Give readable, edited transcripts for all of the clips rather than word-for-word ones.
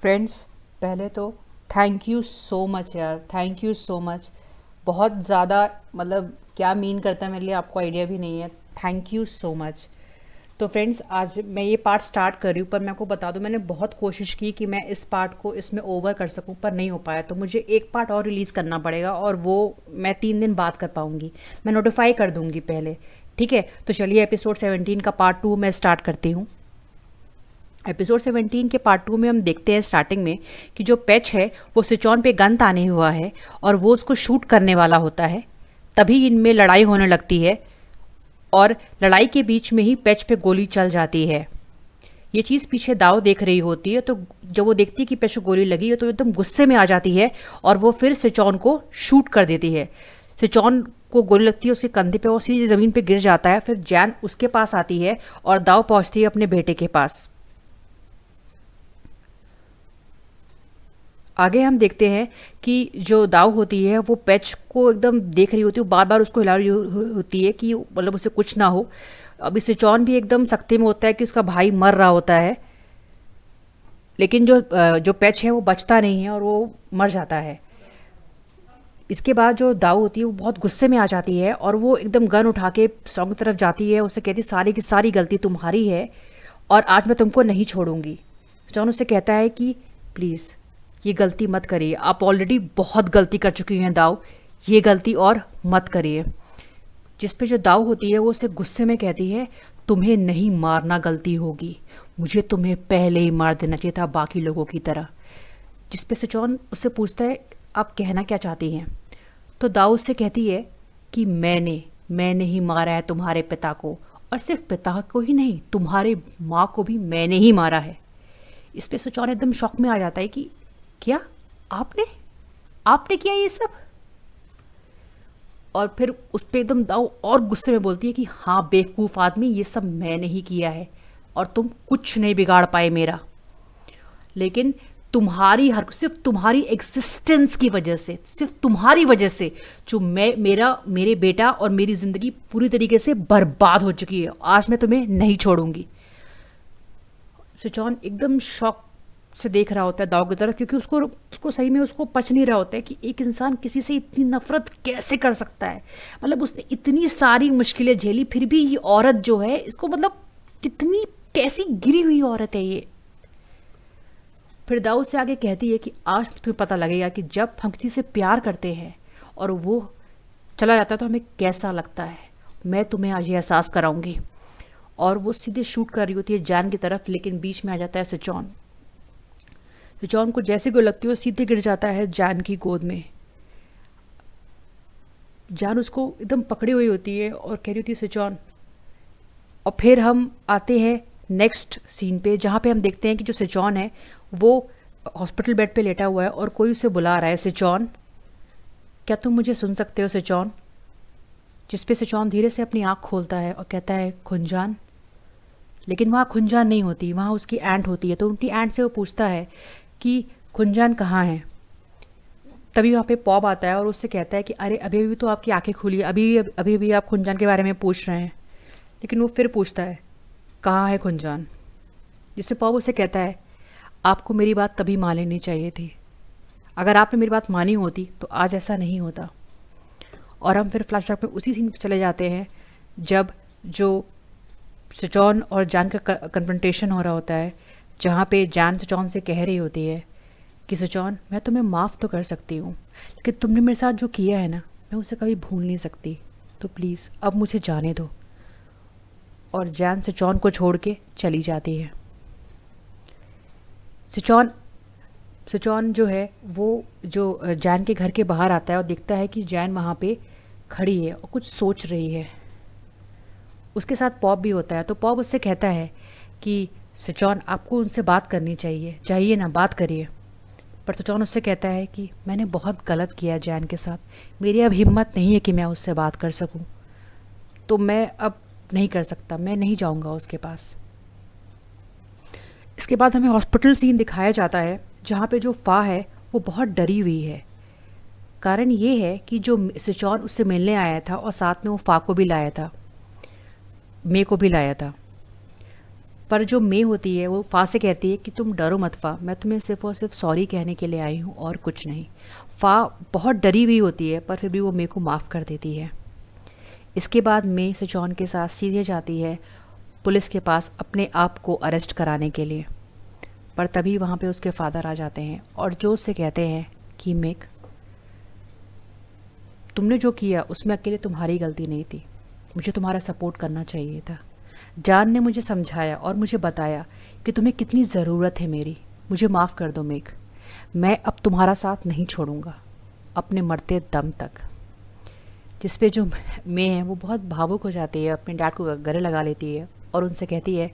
Friends, पहले तो thank you so much यार, थैंक यू सो मच। बहुत ज़्यादा, मतलब क्या मीन करता है मेरे लिए आपको आइडिया भी नहीं है। Thank you so much. तो फ्रेंड्स, आज मैं ये पार्ट स्टार्ट कर रही हूँ, पर मैं आपको बता दूँ मैंने बहुत कोशिश की कि मैं इस पार्ट को इसमें ओवर कर सकूँ, पर नहीं हो पाया। तो मुझे एक पार्ट और रिलीज़ करना पड़ेगा और वो मैं 3 दिन बाद कर पाऊँगी। मैं नोटिफाई कर दूँगी पहले। ठीक है, तो चलिए एपिसोड 17 का पार्ट 2 मैं स्टार्ट करती हूँ। एपिसोड 17 के पार्ट 2 में हम देखते हैं स्टार्टिंग में कि जो पैच है वो सिचौन पे गन ताने हुआ है और वो उसको शूट करने वाला होता है। तभी इनमें लड़ाई होने लगती है और लड़ाई के बीच में ही पैच पे गोली चल जाती है। ये चीज़ पीछे दाव देख रही होती है, तो जब वो देखती है कि पैच को गोली लगी है तो एकदम गुस्से में आ जाती है और वो फिर सिचौन को शूट कर देती है। सिचौन को गोली लगती है उसके कंधे पे और सीधे ज़मीन पे गिर जाता है। फिर जैन उसके पास आती है और दाव पहुंचती है अपने बेटे के पास। आगे हम देखते हैं कि जो दाव होती है वो पैच को एकदम देख रही होती है, बार बार उसको हिला रही होती है कि मतलब उसे कुछ ना हो। अभी सिचौन भी एकदम सख्ते में होता है कि उसका भाई मर रहा होता है, लेकिन जो पैच है वो बचता नहीं है और वो मर जाता है। इसके बाद जो दाऊ होती है वो बहुत गुस्से में आ जाती है और वो एकदम गन उठा के सॉन्ग की तरफ जाती है। उससे कहती सारी की सारी गलती तुम्हारी है और आज मैं तुमको नहीं छोड़ूंगी। जॉन उससे कहता है कि प्लीज़ ये गलती मत करिए, आप ऑलरेडी बहुत गलती कर चुकी हैं दाऊ, ये गलती और मत करिए। जिस पे जो दाऊ होती है वो उसे गुस्से में कहती है तुम्हें नहीं मारना गलती होगी, मुझे तुम्हें पहले ही मार देना चाहिए था बाकी लोगों की तरह। जिस पे सिचौन उससे पूछता है आप कहना क्या चाहती हैं। तो दाऊ उससे कहती है कि मैंने ही मारा है तुम्हारे पिता को, और सिर्फ पिता को ही नहीं तुम्हारे माँ को भी मैंने ही मारा है। इस पे सिचौन एकदम शॉक में आ जाता है कि क्या आपने आपने किया ये सब। और फिर उस पर एकदम दाऊ और गुस्से में बोलती है कि हाँ बेवकूफ़ आदमी, ये सब मैंने ही किया है और तुम कुछ नहीं बिगाड़ पाए मेरा। लेकिन तुम्हारी हर सिर्फ तुम्हारी एग्जिस्टेंस की वजह से, सिर्फ तुम्हारी वजह से जो मेरे बेटा और मेरी ज़िंदगी पूरी तरीके से बर्बाद हो चुकी है। आज मैं तुम्हें नहीं छोड़ूंगी। सिचौन एकदम शॉक से देख रहा होता है दाव की तरफ, क्योंकि उसको उसको सही में उसको पच नहीं रहा होता है कि एक इंसान किसी से इतनी नफरत कैसे कर सकता है। मतलब उसने इतनी सारी मुश्किलें झेली, फिर भी ये औरत जो है इसको, मतलब कितनी कैसी गिरी हुई औरत है ये। फिर दाऊ से आगे कहती है कि आज तुम्हें पता लगेगा कि जब हम किसी से प्यार करते हैं और वो चला जाता है तो हमें कैसा लगता है। मैं तुम्हें आज ये एहसास कराऊंगी। और वो सीधे शूट कर रही होती है जैन की तरफ, लेकिन बीच में आ जाता है सिचौन। सिचौन को जैसे गोली लगती है वो सीधे गिर जाता है जैन की गोद में। जैन उसको एकदम पकड़ी हुई होती है और कह रही होती है सिचौन। और फिर हम आते हैं नेक्स्ट सीन पे, जहाँ पे हम देखते हैं कि जो सिचौन है वो हॉस्पिटल बेड पे लेटा हुआ है और कोई उसे बुला रहा है, सिचौन क्या तुम मुझे सुन सकते हो सिचौन। जिस पे सिचौन धीरे से अपनी आँख खोलता है और कहता है खुंजान। लेकिन वहाँ खुंजान नहीं होती, वहाँ उसकी एंट होती है। तो उनकी एंट से वो पूछता है कि खुंजान कहाँ है। तभी वहाँ पे पॉब आता है और उससे कहता है कि अरे अभी अभी तो आपकी आंखें खुली, अभी अभी आप खुंजान के बारे में पूछ रहे हैं। लेकिन वो फिर पूछता है कहाँ है खुंजान। जिससे पॉब उसे कहता है आपको मेरी बात तभी मान लेनी चाहिए थी, अगर आपने मेरी बात मानी होती तो आज ऐसा नहीं होता। और हम फिर फ्लैशबैक में उसी सीन पर चले जाते हैं जब जो सिचौन और जैन का कन्फ्रंटेशन हो रहा होता है, जहाँ पे जैन सिचौन से कह रही होती है कि सिचौन मैं तुम्हें माफ़ तो कर सकती हूँ, लेकिन तुमने मेरे साथ जो किया है ना मैं उसे कभी भूल नहीं सकती, तो प्लीज़ अब मुझे जाने दो। और जैन सिचौन को छोड़ के चली जाती है। सिचौन सिचौन जो है वो जो जैन के घर के बाहर आता है और देखता है कि जैन वहाँ पे खड़ी है और कुछ सोच रही है। उसके साथ पॉप भी होता है। तो पॉप उससे कहता है कि सिचौन आपको उनसे बात करनी चाहिए, चाहिए ना, बात करिए। पर सिचौन उससे कहता है कि मैंने बहुत गलत किया जैन के साथ, मेरी अब हिम्मत नहीं है कि मैं उससे बात कर सकूं, तो मैं अब नहीं कर सकता, मैं नहीं जाऊंगा उसके पास। इसके बाद हमें हॉस्पिटल सीन दिखाया जाता है जहाँ पे जो फा है वो बहुत डरी हुई है। कारण ये है कि जो सिचौन उससे मिलने आया था और साथ में वो फा को भी लाया था, मे को भी लाया था, पर जो मे होती है वो फ़ा से कहती है कि तुम डरो मत फ़ा, मैं तुम्हें सिर्फ़ और सिर्फ सॉरी कहने के लिए आई हूँ और कुछ नहीं। फ़ा बहुत डरी हुई होती है पर फिर भी वो मे को माफ़ कर देती है। इसके बाद मे सेजॉन के साथ सीधे जाती है पुलिस के पास अपने आप को अरेस्ट कराने के लिए। पर तभी वहाँ पे उसके फादर आ जाते हैं और जो उससे कहते हैं कि मेक, तुमने जो किया उसमें अकेले तुम्हारी गलती नहीं थी, मुझे तुम्हारा सपोर्ट करना चाहिए था। जान ने मुझे समझाया और मुझे बताया कि तुम्हें कितनी ज़रूरत है मेरी, मुझे माफ़ कर दो मेक, मैं अब तुम्हारा साथ नहीं छोड़ूंगा अपने मरते दम तक। जिस पे जो मे है वो बहुत भावुक हो जाती है, अपने डैड को गले लगा लेती है और उनसे कहती है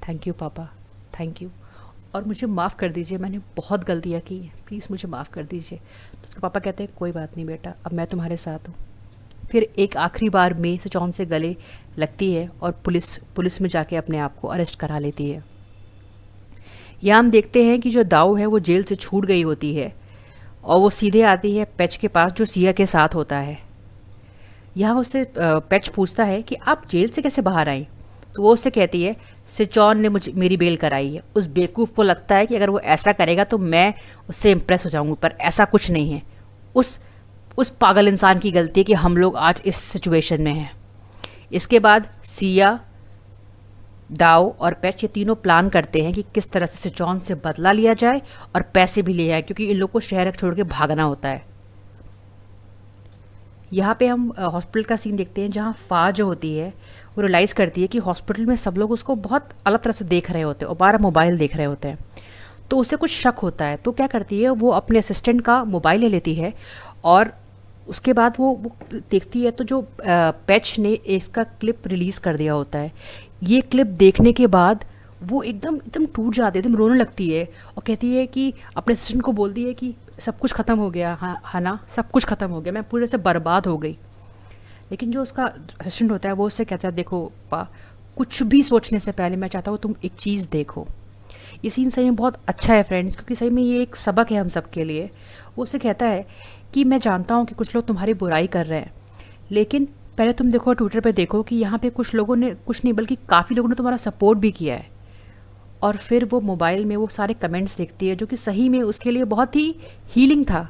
थैंक यू पापा, थैंक यू, और मुझे माफ़ कर दीजिए, मैंने बहुत गलतियाँ की हैं, प्लीज़ मुझे माफ़ कर दीजिए। तो उसके पापा कहते हैं कोई बात नहीं बेटा, अब मैं तुम्हारे साथ हूँ। फिर एक आखिरी बार मे सेजॉन से गले लगती है और पुलिस में जाके अपने आप को अरेस्ट करा लेती है। यहाँ हम देखते हैं कि जो दाऊ है वो जेल से छूट गई होती है और वो सीधे आती है पैच के पास जो सिया के साथ होता है। यहाँ उससे पैच पूछता है कि आप जेल से कैसे बाहर आई, तो वो उससे कहती है सेजॉन ने मुझे मेरी बेल कराई है। उस बेवकूफ़ को लगता है कि अगर वो ऐसा करेगा तो मैं उससे इम्प्रेस हो जाऊंगी, पर ऐसा कुछ नहीं है। उस पागल इंसान की गलती है कि हम लोग आज इस सिचुएशन में हैं। इसके बाद सिया, दाओ और पैच ये तीनों प्लान करते हैं कि किस तरह से सेजॉन से बदला लिया जाए और पैसे भी लिए जाए, क्योंकि इन लोग को शहर छोड़ के भागना होता है। यहाँ पे हम हॉस्पिटल का सीन देखते हैं जहाँ फ़ा जो होती है वो रियलाइज़ करती है कि हॉस्पिटल में सब लोग उसको बहुत अलग तरह से देख रहे होते हैं और 12 मोबाइल देख रहे होते हैं। तो उसे कुछ शक होता है, तो क्या करती है वो अपने असिस्टेंट का मोबाइल ले लेती है और उसके बाद वो देखती है तो जो पैच ने इसका क्लिप रिलीज़ कर दिया होता है। ये क्लिप देखने के बाद वो एकदम एकदम टूट जाती है, एकदम रोने लगती है और कहती है कि अपने असिस्टेंट को बोलती है कि सब कुछ ख़त्म हो गया, हाँ ना, सब कुछ ख़त्म हो गया, मैं पूरे से बर्बाद हो गई। लेकिन जो उसका असिस्टेंट होता है वो उससे कहता है देखो पा, कुछ भी सोचने से पहले मैं चाहता हूँ तुम एक चीज़ देखो। ये सीन सही में बहुत अच्छा है फ्रेंड्स, क्योंकि सही में ये एक सबक है हम सब के लिए। वो उससे कहता है कि मैं जानता हूँ कि कुछ लोग तुम्हारी बुराई कर रहे हैं, लेकिन पहले तुम देखो ट्विटर पे देखो कि यहाँ पे कुछ लोगों ने, कुछ नहीं बल्कि काफ़ी लोगों ने तुम्हारा सपोर्ट भी किया है। और फिर वो मोबाइल में वो सारे कमेंट्स देखती है जो कि सही में उसके लिए बहुत ही हीलिंग था,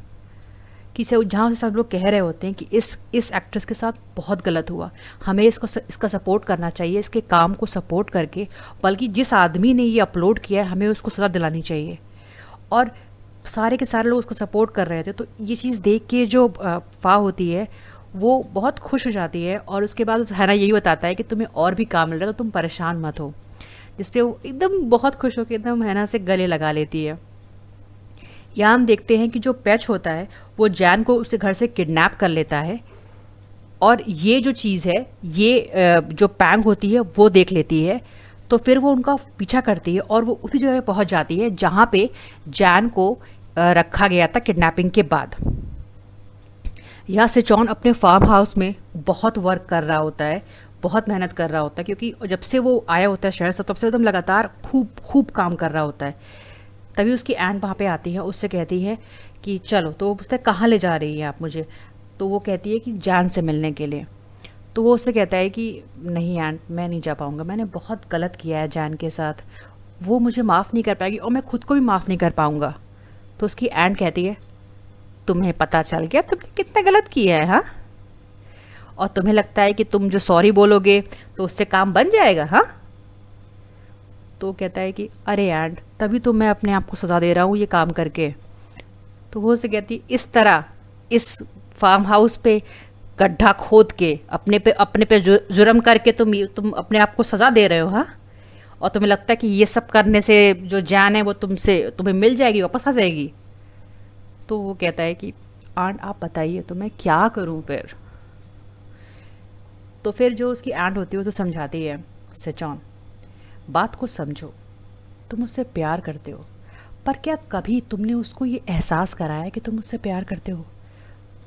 कि जहाँ से सब लोग कह रहे होते हैं कि इस एक्ट्रेस के साथ बहुत गलत हुआ, हमें इसका सपोर्ट करना चाहिए, इसके काम को सपोर्ट करके, बल्कि जिस आदमी ने ये अपलोड किया है हमें उसको सज़ा दिलानी चाहिए। और सारे के सारे लोग उसको सपोर्ट कर रहे थे। तो ये चीज़ देख के जो फ़ा होती है वो बहुत खुश हो जाती है और उसके बाद उस हैना यही बताता है कि तुम्हें और भी काम मिल रहा है तो तुम परेशान मत हो, जिस पे वो एकदम बहुत खुश होकर एकदम हैना से गले लगा लेती है। यहाँ हम देखते हैं कि जो पैच होता है वो जैन को उसके घर से किडनैप कर लेता है और ये जो चीज़ है ये जो पैंग होती है वो देख लेती है। तो फिर वो उनका पीछा करती है और वो उसी जगह पहुंच जाती है जहाँ पे जैन को रखा गया था किडनैपिंग के बाद। यहाँ सेजॉन अपने फार्म हाउस में बहुत वर्क कर रहा होता है, बहुत मेहनत कर रहा होता है, क्योंकि जब से वो आया होता है शहर से तब से एकदम लगातार खूब काम कर रहा होता है। तभी उसकी आंट वहाँ पे आती है, उससे कहती है कि चलो, तो उससे कहाँ ले जा रही हैं आप मुझे, तो वो कहती है कि जैन से मिलने के लिए। तो वो उससे कहता है कि नहीं आंट, मैं नहीं जा पाऊँगा, मैंने बहुत गलत किया है जैन के साथ, वो मुझे माफ़ नहीं कर पाएगी और मैं खुद को भी माफ़ नहीं कर पाऊँगा। तो उसकी आंट कहती है तुम्हें पता चल गया तुमने कितना गलत किया है, हाँ, और तुम्हें लगता है कि तुम जो सॉरी बोलोगे तो उससे काम बन जाएगा, हाँ। तो कहता है कि अरे आंट, तभी तो मैं अपने आप को सज़ा दे रहा हूँ ये काम करके। तो वो उसे कहती इस तरह इस फार्म हाउस पे गड्ढा खोद के अपने पे जुर्म करके तुम अपने आप को सज़ा दे रहे हो, हाँ, और तुम्हें लगता है कि ये सब करने से जो जान है वो तुम्हें मिल जाएगी, वापस आ जाएगी। तो वो कहता है कि आंट आप बताइए तो मैं क्या करूं फिर। तो फिर जो उसकी आंट होती है वो तो समझाती है सेजॉन, बात को समझो, तुम उससे प्यार करते हो, पर क्या कभी तुमने उसको ये एहसास कराया कि तुम उससे प्यार करते हो?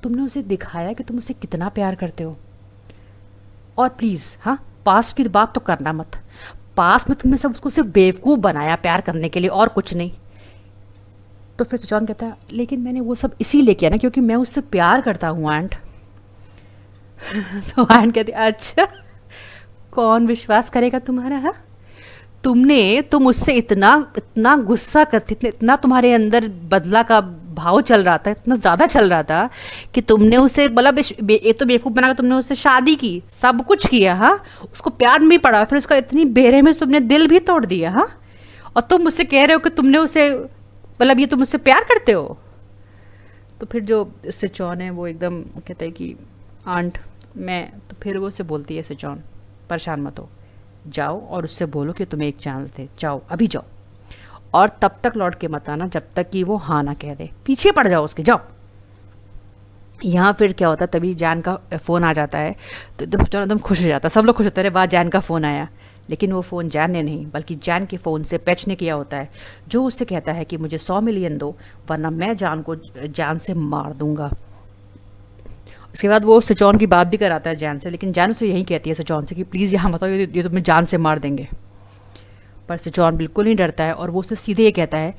तुमने उसे दिखाया कि तुम उससे कितना प्यार करते हो? और प्लीज़ हाँ, पास्ट की बात तो करना मत, पास्ट में तुमने सब उसको सिर्फ बेवकूफ़ बनाया प्यार करने के लिए और कुछ नहीं। तो फिर सेजॉन कहता है लेकिन मैंने वो सब इसीलिए किया ना क्योंकि मैं उससे प्यार करता हूँ आंट। तो आंट कहती अच्छा, कौन विश्वास करेगा तुम्हारा, हाँ? तुम उससे इतना इतना गुस्सा करती, इतना तुम्हारे अंदर बदला का भाव चल रहा था, इतना ज़्यादा चल रहा था कि तुमने उसे मतलब एक तो बेवकूफ़ बनाकर तुमने उससे शादी की, सब कुछ किया, हाँ, उसको प्यार में भी पड़ा, फिर उसका इतनी बेरहमी से तुमने दिल भी तोड़ दिया, हाँ, और तुम मुझसे कह रहे हो कि तुमने उसे मतलब ये तुम उससे प्यार करते हो। तो फिर जो सिचौन है वो एकदम कहता है कि आंट मैं, तो फिर वो उससे बोलती है सिचौन परेशान मत हो, जाओ और उससे बोलो कि तुम्हें एक चांस दे, जाओ अभी जाओ, और तब तक लौट के मत आना जब तक कि वो हाँ ना कह दे, पीछे पड़ जाओ उसके, जाओ। यहाँ फिर क्या होता है, तभी जैन का फ़ोन आ जाता है, तो एकदम खुश हो जाता है, सब लोग खुश होते हैं, वाह जैन का फ़ोन आया। लेकिन वो फ़ोन जैन ने नहीं बल्कि जैन के फ़ोन से पैच ने किया होता है, जो उससे कहता है कि मुझे 100 मिलियन दो वरना मैं जान से मार दूंगा। उसके बाद वो सिचौन की बात भी कराता है जैन से, लेकिन जैन उसे यही कहती है सिचौन से कि प्लीज़ यहाँ बताओ, ये तुम्हें जान से मार देंगे। पर सिचौन बिल्कुल नहीं डरता है और वो उससे सीधे ये कहता है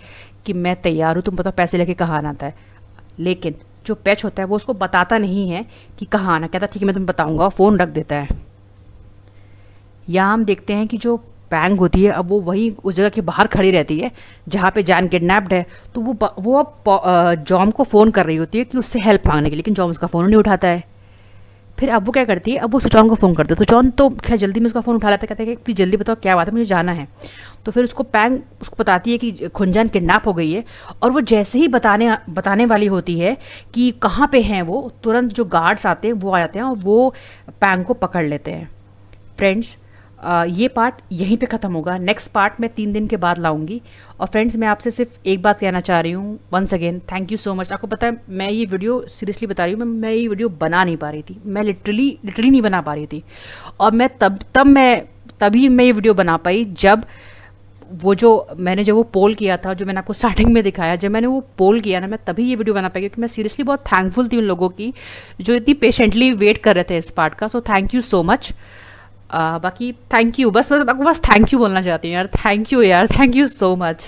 कि मैं तैयार हूँ, तुम बताओ पैसे लेके कहाँ आना आता है। लेकिन जो पैच होता है वो उसको बताता नहीं है कि कहाँ आना, कहता ठीक है मैं तुम्हें बताऊँगा, फ़ोन रख देता है। यहाँ हम देखते हैं कि जो पैंग होती है अब वो वहीं उस जगह के बाहर खड़ी रहती है जहाँ पे जैन किडनैप्ड है, तो वो अब जॉम को फ़ोन कर रही होती है कि उससे हेल्प मांगने के, लेकिन जॉम उसका फ़ोन नहीं उठाता है। फिर अब वो क्या करती है, अब वो सुचौन को फ़ोन करती है, सुचौन तो खैर जल्दी में उसका फ़ोन उठा लेता है, कहता है कि प्लीज़ जल्दी बताओ क्या बात है, मुझे जाना है। तो फिर उसको पैंग उसको बताती है कि खुनजान किडनैप हो गई है, और वो जैसे ही बताने वाली होती है कि कहाँ पे हैं वो, तुरंत जो गार्ड्स आते हैं वो आ जाते हैं और वो पैंग को पकड़ लेते हैं। फ्रेंड्स, ये पार्ट यहीं पे ख़त्म होगा, नेक्स्ट पार्ट मैं 3 दिन के बाद लाऊंगी। और फ्रेंड्स मैं आपसे सिर्फ एक बात कहना चाह रही हूँ, once again thank you so much. आपको पता है मैं ये वीडियो सीरियसली बता रही हूँ, मैं ये वीडियो बना नहीं पा रही थी, मैं लिटरली नहीं बना पा रही थी, और मैं तभी मैं ये वीडियो बना पाई जब मैंने जो वो पोल किया था, जो मैंने आपको स्टार्टिंग में दिखाया, जब मैंने वो पोल किया ना, मैं तभी ये वीडियो बना पाई, क्योंकि मैं सीरियसली बहुत थैंकफुल थी उन लोगों की जो इतनी पेशेंटली वेट कर रहे थे इस पार्ट का। So thank you so much. बाकी थैंक यू, बस थैंक यू बोलना चाहती हूँ यार, थैंक यू सो मच।